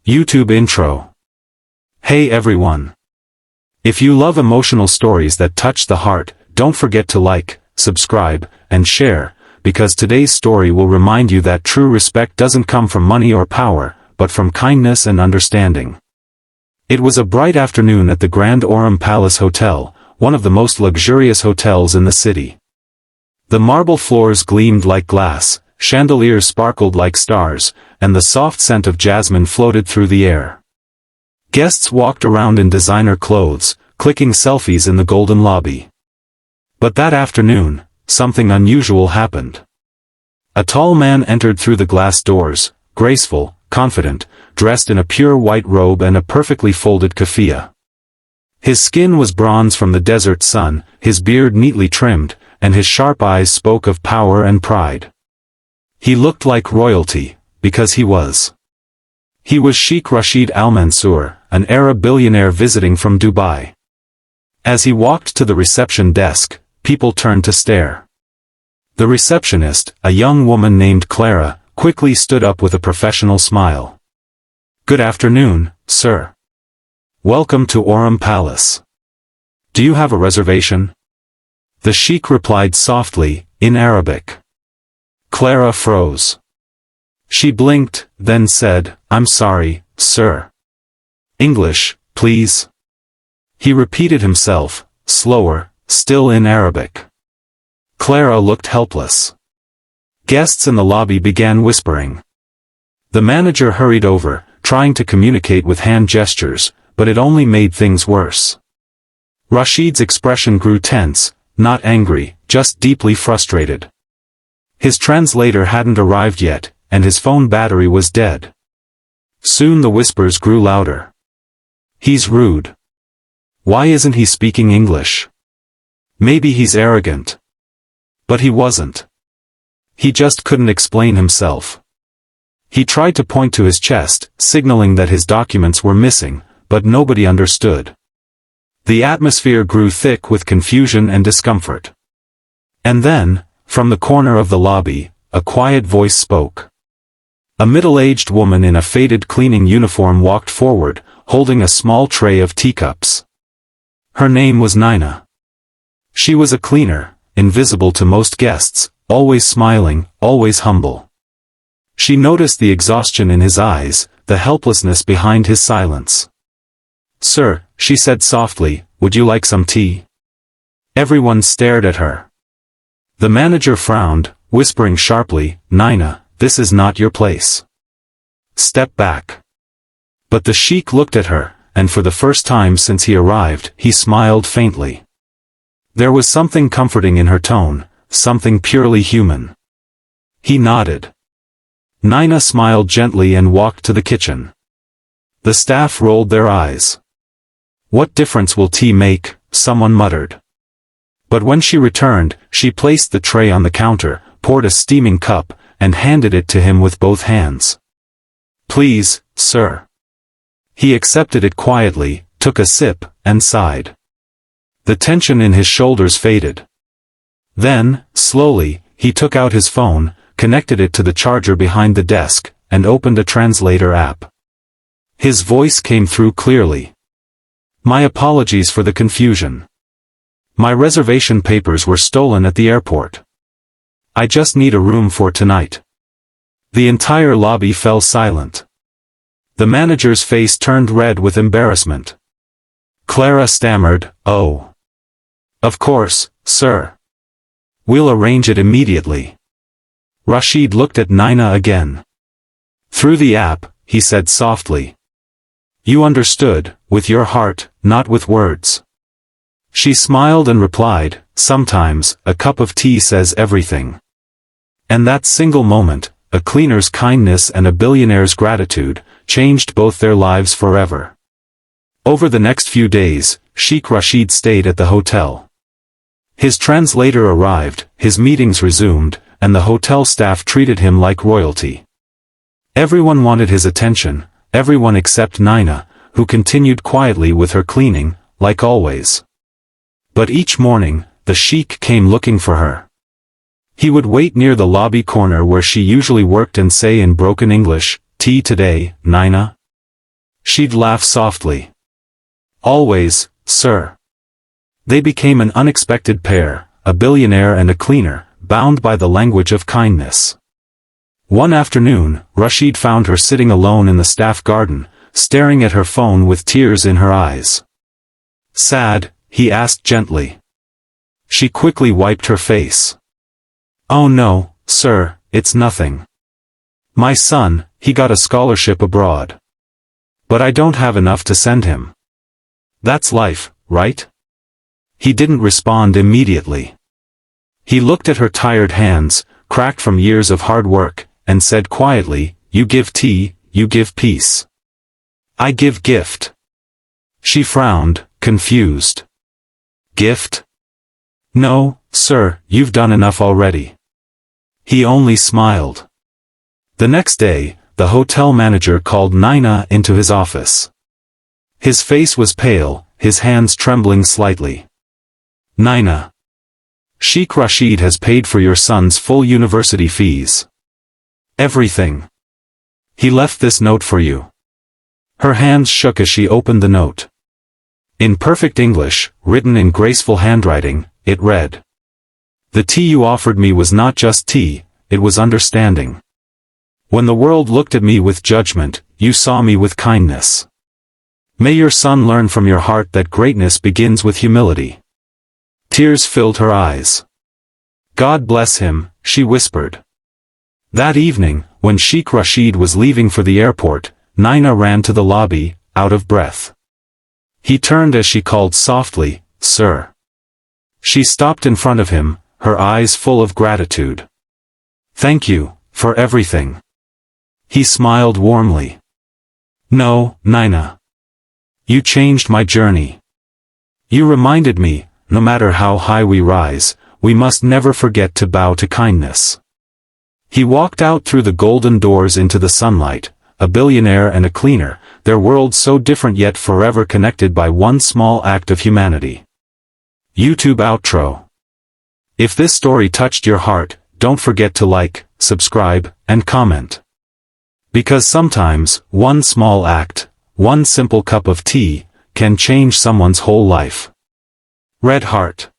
YouTube intro. Hey everyone. If you love emotional stories that touch the heart, don't forget to like, subscribe, and share, because today's story will remind you that true respect doesn't come from money or power, but from kindness and understanding. It was a bright afternoon at the Grand Arab Palace Hotel, one of the most luxurious hotels in the city. The marble floors gleamed like glass, chandeliers sparkled like stars, and the soft scent of jasmine floated through the air. Guests walked around in designer clothes, clicking selfies in the golden lobby. But that afternoon, something unusual happened. A tall man entered through the glass doors, graceful, confident, dressed in a pure white robe and a perfectly folded keffiyeh. His skin was bronze from the desert sun, his beard neatly trimmed, and his sharp eyes spoke of power and pride. He looked like royalty, because he was. He was Sheikh Rashid Al Mansour, an Arab billionaire visiting from Dubai. As he walked to the reception desk, people turned to stare. The receptionist, a young woman named Clara, quickly stood up with a professional smile. "Good afternoon, sir. Welcome to Arab Palace. Do you have a reservation?" The sheikh replied softly, in Arabic. Clara froze. She blinked, then said, "I'm sorry, sir." "English, please." He repeated himself, slower, still in Arabic. Clara looked helpless. Guests in the lobby began whispering. The manager hurried over, trying to communicate with hand gestures, but it only made things worse. Rashid's expression grew tense, not angry, just deeply frustrated. His translator hadn't arrived yet, and his phone battery was dead. Soon the whispers grew louder. "He's rude. Why isn't he speaking English? Maybe he's arrogant." But he wasn't. He just couldn't explain himself. He tried to point to his chest, signaling that his documents were missing, but nobody understood. The atmosphere grew thick with confusion and discomfort. And then, from the corner of the lobby, a quiet voice spoke. A middle-aged woman in a faded cleaning uniform walked forward, holding a small tray of teacups. Her name was Nina. She was a cleaner, invisible to most guests, always smiling, always humble. She noticed the exhaustion in his eyes, the helplessness behind his silence. "Sir," she said softly, "would you like some tea?" Everyone stared at her. The manager frowned, whispering sharply, "Nina, this is not your place. Step back." But the sheikh looked at her, and for the first time since he arrived, he smiled faintly. There was something comforting in her tone, something purely human. He nodded. Nina smiled gently and walked to the kitchen. The staff rolled their eyes. "What difference will tea make?" someone muttered. But when she returned, she placed the tray on the counter, poured a steaming cup, and handed it to him with both hands. "Please, sir." He accepted it quietly, took a sip, and sighed. The tension in his shoulders faded. Then, slowly, he took out his phone, connected it to the charger behind the desk, and opened a translator app. His voice came through clearly. "My apologies for the confusion. My reservation papers were stolen at the airport. I just need a room for tonight." The entire lobby fell silent. The manager's face turned red with embarrassment. Clara stammered, "Oh. Of course, sir. We'll arrange it immediately." Rashid looked at Nina again. "Through the app," he said softly. "You understood, with your heart, not with words." She smiled and replied, "Sometimes, a cup of tea says everything." And that single moment, a cleaner's kindness and a billionaire's gratitude, changed both their lives forever. Over the next few days, Sheikh Rashid stayed at the hotel. His translator arrived, his meetings resumed, and the hotel staff treated him like royalty. Everyone wanted his attention, everyone except Nina, who continued quietly with her cleaning, like always. But each morning, the sheikh came looking for her. He would wait near the lobby corner where she usually worked and say in broken English, "Tea today, Nina?" She'd laugh softly. Always, sir. They became an unexpected pair, a billionaire and a cleaner, bound by the language of kindness. One afternoon, Rashid found her sitting alone in the staff garden, staring at her phone with tears in her eyes. Sad? He asked gently. She quickly wiped her face. Oh no, sir, it's nothing. My son, he got a scholarship abroad. But I don't have enough to send him. That's life, right? He didn't respond immediately. He looked at her tired hands, cracked from years of hard work, and said quietly, you give tea, you give peace. I give gift. She frowned, confused. Gift? No, sir, you've done enough already. He only smiled. The next day, the hotel manager called Nina into his office. His face was pale, his hands trembling slightly. Nina. Sheikh Rashid has paid for your son's full university fees. Everything. He left this note for you. Her hands shook as she opened the note. In perfect English, written in graceful handwriting, it read. The tea you offered me was not just tea, it was understanding. When the world looked at me with judgment, you saw me with kindness. May your son learn from your heart that greatness begins with humility. Tears filled her eyes. God bless him, she whispered. That evening, when Sheikh Rashid was leaving for the airport, Nina ran to the lobby, out of breath. He turned as she called softly, Sir. She stopped in front of him, her eyes full of gratitude. Thank you, for everything. He smiled warmly. No, Nina. You changed my journey. You reminded me, no matter how high we rise, we must never forget to bow to kindness. He walked out through the golden doors into the sunlight, a billionaire and a cleaner, their worlds so different yet forever connected by one small act of humanity. YouTube outro. If this story touched your heart, don't forget to like, subscribe, and comment. Because sometimes, one small act, one simple cup of tea, can change someone's whole life. Red Heart.